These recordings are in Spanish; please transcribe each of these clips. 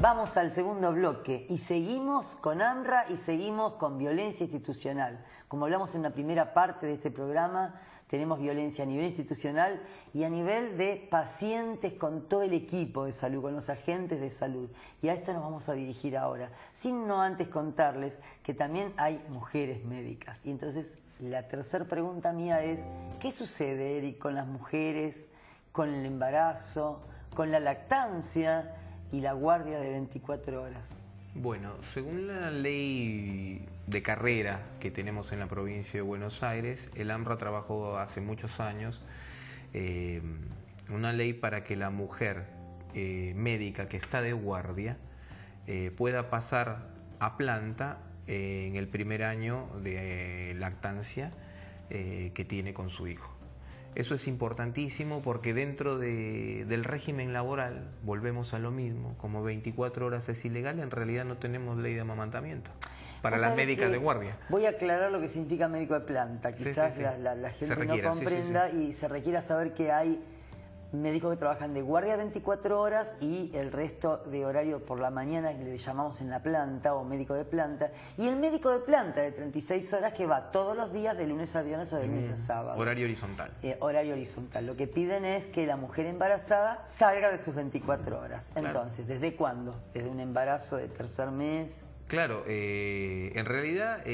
Vamos al segundo bloque y seguimos con AMRA y seguimos con violencia institucional. Como hablamos en la primera parte de este programa, tenemos violencia a nivel institucional y a nivel de pacientes con todo el equipo de salud, con los agentes de salud. Y a esto nos vamos a dirigir ahora, sin no antes contarles que también hay mujeres médicas. Y entonces la tercera pregunta mía es, ¿qué sucede, Eric, con las mujeres, con el embarazo, con la lactancia y la guardia de 24 horas? Bueno, según la ley de carrera que tenemos en la provincia de Buenos Aires, el AMRA trabajó hace muchos años una ley para que la mujer médica que está de guardia pueda pasar a planta en el primer año de lactancia que tiene con su hijo. Eso es importantísimo porque dentro del régimen laboral, volvemos a lo mismo, como 24 horas es ilegal, en realidad no tenemos ley de amamantamiento para las médicas de guardia. Voy a aclarar lo que significa médico de planta, quizás sí. La gente no comprenda y se requiera saber que hay médicos que trabajan de guardia 24 horas y el resto de horario por la mañana que le llamamos en la planta o médico de planta, y el médico de planta de 36 horas que va todos los días de lunes a viernes o de lunes a sábado. Horario horizontal. Horario horizontal. Lo que piden es que la mujer embarazada salga de sus 24 horas. Claro. Entonces, ¿desde cuándo? ¿Desde un embarazo de tercer mes? Claro, en realidad...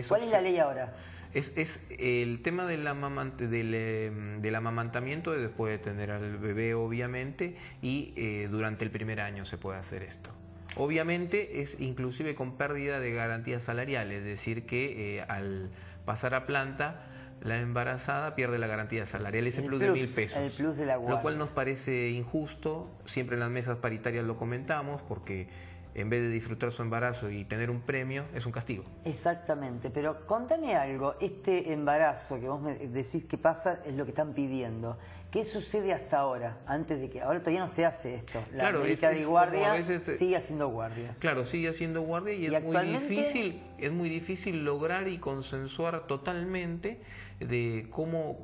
¿Cuál es la ley ahora? Es el tema del amamantamiento después de tener al bebé, obviamente, y durante el primer año se puede hacer esto. Obviamente es inclusive con pérdida de garantías salariales, es decir que al pasar a planta la embarazada pierde la garantía salarial, ese plus de 1.000 pesos. El plus de la guardia. Lo cual nos parece injusto, siempre en las mesas paritarias lo comentamos, porque en vez de disfrutar su embarazo y tener un premio, es un castigo. Exactamente, pero contame algo, este embarazo que vos me decís que pasa es lo que están pidiendo. ¿Qué sucede hasta ahora? Antes de que ahora todavía no se hace esto. La médica de guardia sigue haciendo guardias. Claro, sigue haciendo guardia y es muy difícil lograr y consensuar totalmente de cómo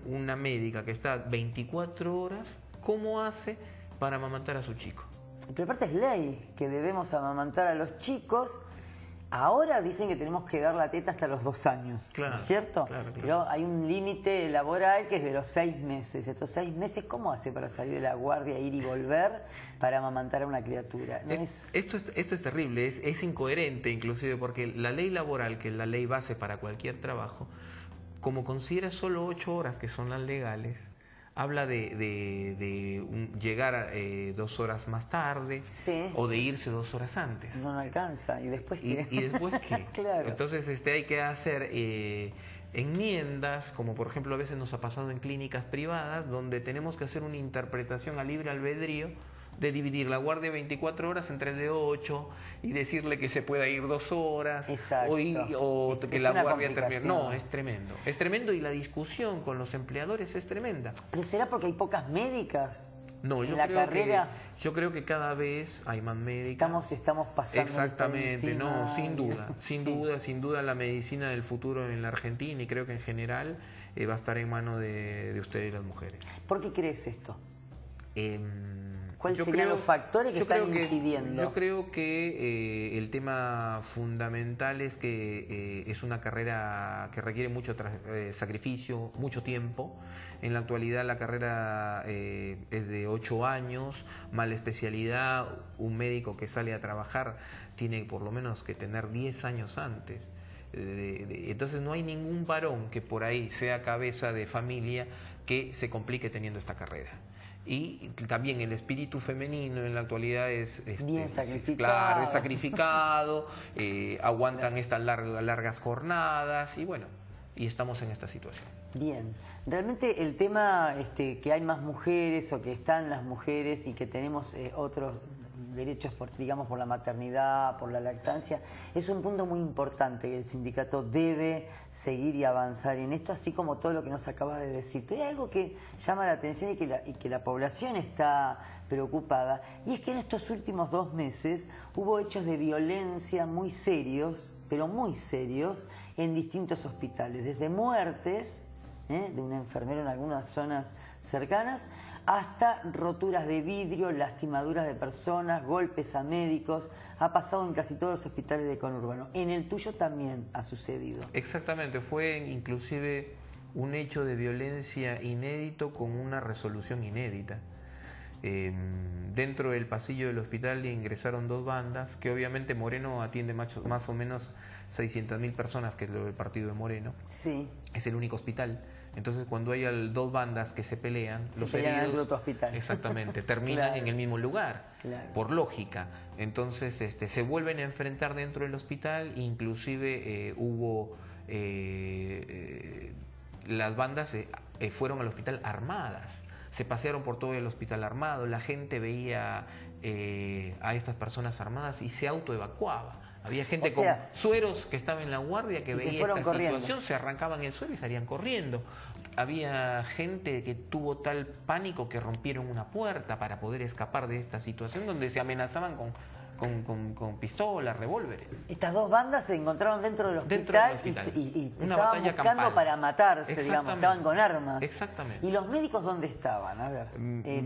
una médica que está 24 horas, cómo hace para amamantar a su chico. Pero aparte es ley que debemos amamantar a los chicos. Ahora dicen que tenemos que dar la teta hasta los 2 años, claro, ¿es cierto? Claro. Pero hay un límite laboral que es de los 6 meses. Estos 6 meses, ¿cómo hace para salir de la guardia, ir y volver para amamantar a una criatura? ¿No Esto es terrible, es incoherente inclusive, porque la ley laboral, que es la ley base para cualquier trabajo, como considera solo 8 horas, que son las legales, habla de llegar 2 horas más tarde, sí, o de irse 2 horas antes. No alcanza. ¿Y después qué? ¿Y después qué? Claro. Entonces hay que hacer enmiendas, como por ejemplo a veces nos ha pasado en clínicas privadas, donde tenemos que hacer una interpretación a libre albedrío de dividir la guardia 24 horas entre el de 8 y decirle que se pueda ir 2 horas. Exacto. o que la guardia termine. No, es tremendo. Es tremendo y la discusión con los empleadores es tremenda. ¿Pero será porque hay pocas médicas? No, yo creo que cada vez hay más médicas. Estamos pasando. Exactamente, no, sin duda la medicina del futuro en la Argentina y creo que en general va a estar en manos de ustedes las mujeres. ¿Por qué crees esto? ¿Cuáles serían los factores que están incidiendo? Yo creo que el tema fundamental es que es una carrera que requiere mucho sacrificio, mucho tiempo. En la actualidad la carrera es de 8 años, mala especialidad. Un médico que sale a trabajar tiene por lo menos que tener 10 años antes. Entonces no hay ningún varón que por ahí sea cabeza de familia que se complique teniendo esta carrera. Y también el espíritu femenino en la actualidad es bien sacrificado. Claro, es sacrificado, aguantan estas largas jornadas y bueno, y estamos en esta situación. Bien, realmente el tema que hay más mujeres o que están las mujeres y que tenemos otros derechos, digamos, por la maternidad, por la lactancia, es un punto muy importante que el sindicato debe seguir y avanzar en esto, así como todo lo que nos acabas de decir. Pero hay algo que llama la atención y que la población está preocupada, y es que en estos últimos 2 meses hubo hechos de violencia muy serios, pero muy serios, en distintos hospitales, desde muertes de un enfermero en algunas zonas cercanas, hasta roturas de vidrio, lastimaduras de personas, golpes a médicos. Ha pasado en casi todos los hospitales de conurbano. En el tuyo también ha sucedido. Exactamente, fue inclusive un hecho de violencia inédito con una resolución inédita. Dentro del pasillo del hospital ingresaron 2 bandas, que obviamente Moreno atiende más o menos 600.000 personas, que es lo del partido de Moreno. Sí. Es el único hospital. Entonces, cuando hay 2 bandas que se pelean, los pelean heridos, dentro de tu hospital. exactamente, terminan Claro. en el mismo lugar, Claro. por lógica. Entonces, se vuelven a enfrentar dentro del hospital, inclusive hubo las bandas fueron al hospital armadas, se pasearon por todo el hospital armado, la gente veía a estas personas armadas y se autoevacuaba. Había gente con sueros que estaba en la guardia que veía esta situación, se arrancaban el suero y salían corriendo. Había gente que tuvo tal pánico que rompieron una puerta para poder escapar de esta situación donde se amenazaban con pistolas, revólveres. Estas 2 bandas se encontraron dentro del hospital, y estaban buscando campal para matarse, digamos, estaban con armas. Exactamente. ¿Y los médicos dónde estaban? A ver,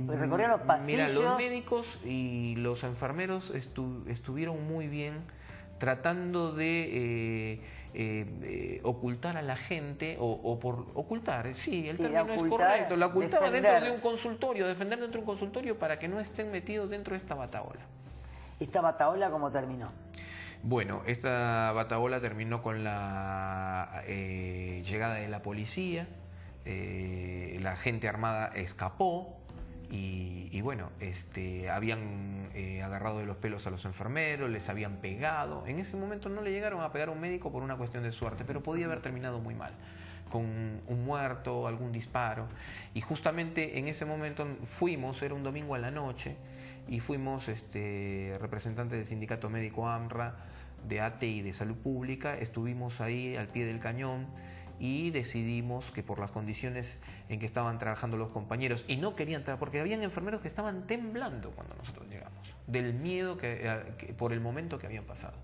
recorrían los pasillos. Mira, los médicos y los enfermeros estuvieron muy bien tratando de ocultar a la gente, o por ocultar, sí, el término es correcto, la ocultaban dentro de un consultorio, defender dentro de un consultorio para que no estén metidos dentro de esta batahola. ¿Esta batahola cómo terminó? Bueno, esta batahola terminó con la llegada de la policía, la gente armada escapó y bueno, habían agarrado de los pelos a los enfermeros, les habían pegado. En ese momento no le llegaron a pegar a un médico por una cuestión de suerte, pero podía haber terminado muy mal, con un muerto, algún disparo. Y justamente en ese momento era un domingo a la noche, y fuimos representantes del sindicato médico AMRA, de ATE y de Salud Pública, estuvimos ahí al pie del cañón y decidimos que por las condiciones en que estaban trabajando los compañeros, y no querían trabajar, porque habían enfermeros que estaban temblando cuando nosotros llegamos, del miedo por el momento que habían pasado,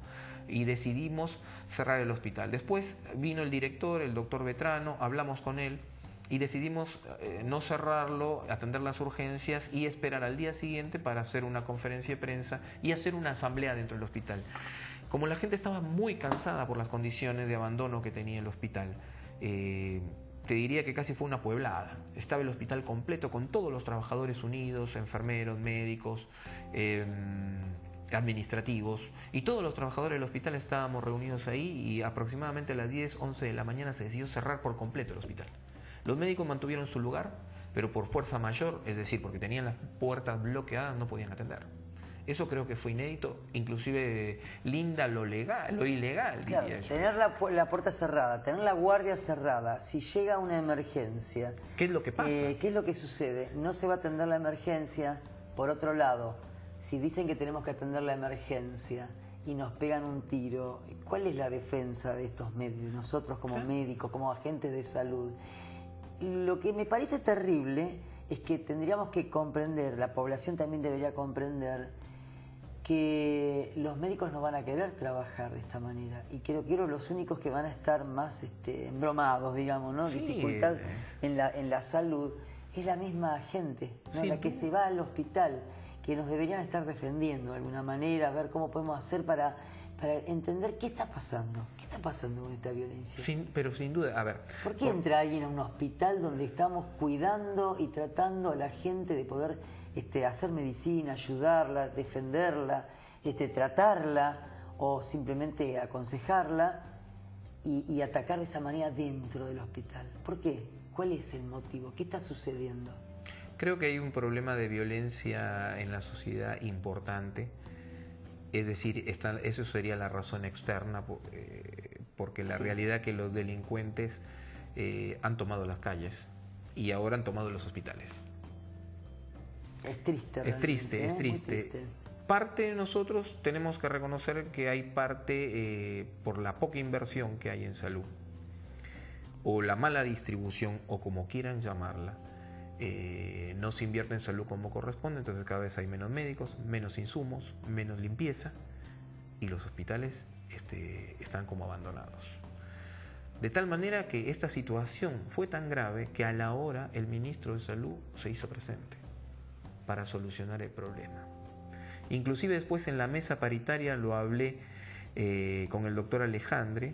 y decidimos cerrar el hospital. Después vino el director, el doctor Vetrano, hablamos con él, y decidimos no cerrarlo, atender las urgencias y esperar al día siguiente para hacer una conferencia de prensa y hacer una asamblea dentro del hospital. Como la gente estaba muy cansada por las condiciones de abandono que tenía el hospital, te diría que casi fue una pueblada. Estaba el hospital completo con todos los trabajadores unidos, enfermeros, médicos, administrativos, y todos los trabajadores del hospital estábamos reunidos ahí, y aproximadamente a las 10, 11 de la mañana se decidió cerrar por completo el hospital. Los médicos mantuvieron su lugar, pero por fuerza mayor, es decir, porque tenían las puertas bloqueadas, no podían atender. Eso creo que fue inédito, inclusive linda lo ilegal. Claro, diría yo. Tener la puerta cerrada, tener la guardia cerrada, si llega una emergencia... ¿Qué es lo que pasa? ¿Qué es lo que sucede? No se va a atender la emergencia. Por otro lado, si dicen que tenemos que atender la emergencia y nos pegan un tiro, ¿cuál es la defensa de estos medios? Nosotros como médicos, como agentes de salud. Lo que me parece terrible es que tendríamos que comprender, la población también debería comprender, que los médicos no van a querer trabajar de esta manera, y creo que los únicos que van a estar más embromados, digamos, ¿no? Sí. Dificultad en la salud, es la misma gente, ¿no? La que se va al hospital, que nos deberían estar defendiendo de alguna manera, ver cómo podemos hacer para entender qué está pasando con esta violencia. Pero sin duda, a ver... ¿Por qué entra alguien a un hospital donde estamos cuidando y tratando a la gente de poder hacer medicina, ayudarla, defenderla, tratarla o simplemente aconsejarla, y atacar de esa manera dentro del hospital? ¿Por qué? ¿Cuál es el motivo? ¿Qué está sucediendo? Creo que hay un problema de violencia en la sociedad importante. Es decir, eso sería la razón externa, porque la realidad es que los delincuentes han tomado las calles y ahora han tomado los hospitales. Es triste. Es triste, es triste. Parte de nosotros tenemos que reconocer que hay parte por la poca inversión que hay en salud, o la mala distribución, o como quieran llamarla. No se invierte en salud como corresponde, entonces cada vez hay menos médicos, menos insumos, menos limpieza, y los hospitales están como abandonados. De tal manera que esta situación fue tan grave que a la hora el ministro de Salud se hizo presente para solucionar el problema. Inclusive después en la mesa paritaria lo hablé con el doctor Alejandre,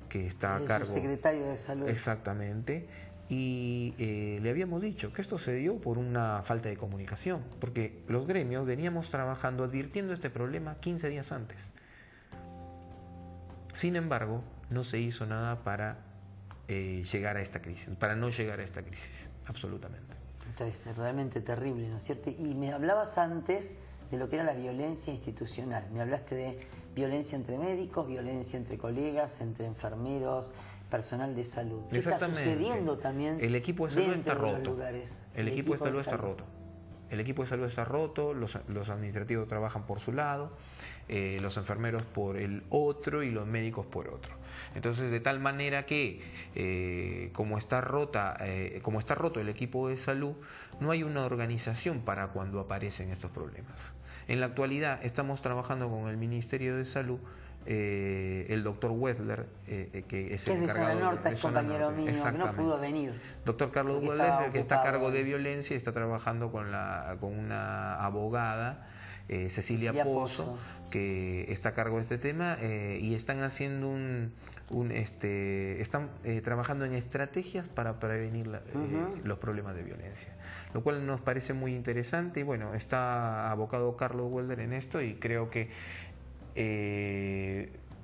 que está a cargo... Subsecretario de Salud. Exactamente. Y le habíamos dicho que esto se dio por una falta de comunicación, porque los gremios veníamos trabajando advirtiendo este problema 15 días antes. Sin embargo, no se hizo nada para llegar a esta crisis, para no llegar a esta crisis, absolutamente. Entonces, es realmente terrible, ¿no es cierto? Y me hablabas antes de lo que era la violencia institucional. Me hablaste de violencia entre médicos, violencia entre colegas, entre enfermeros, personal de salud. ¿Qué está sucediendo también? El equipo de salud está roto. El equipo de salud está roto. El equipo de salud está roto, los administrativos trabajan por su lado, los enfermeros por el otro y los médicos por otro. Entonces, de tal manera que como está roto el equipo de salud, no hay una organización para cuando aparecen estos problemas. En la actualidad estamos trabajando con el Ministerio de Salud, el doctor Wessler, que es el encargado de Zona Norte, es compañero mío, que no pudo venir. Doctor Carlos Wessler, que está a cargo de violencia, está trabajando con una abogada, Cecilia Pozo, que está a cargo de este tema, y están haciendo están trabajando en estrategias para prevenir los problemas de violencia, lo cual nos parece muy interesante. Y bueno, está abocado Carlos Wessler en esto, y creo que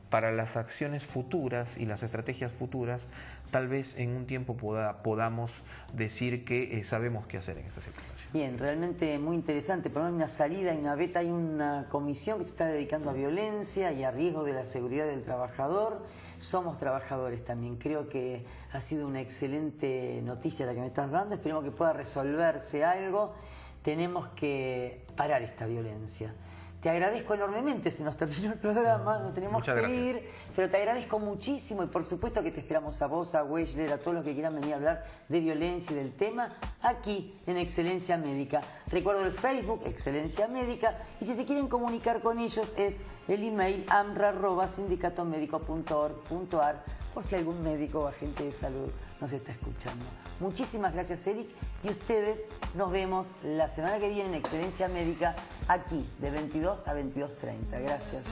para las acciones futuras y las estrategias futuras, tal vez en un tiempo podamos decir que sabemos qué hacer en esta situación. Bien, realmente muy interesante. Por una salida y una beta, hay una comisión que se está dedicando a violencia y a riesgo de la seguridad del trabajador. Somos trabajadores también. Creo que ha sido una excelente noticia la que me estás dando. Esperemos que pueda resolverse algo. Tenemos que parar esta violencia. Te agradezco enormemente, se nos terminó el programa, nos tenemos que ir, pero te agradezco muchísimo y por supuesto que te esperamos a vos, a Wessler, a todos los que quieran venir a hablar de violencia y del tema, aquí en Excelencia Médica. Recuerdo el Facebook, Excelencia Médica, y si se quieren comunicar con ellos es el email amra@sindicatomedico.org.ar, por si algún médico o agente de salud nos está escuchando. Muchísimas gracias, Eric, y ustedes nos vemos la semana que viene en Excelencia Médica, aquí de 22 a 22:30. Gracias.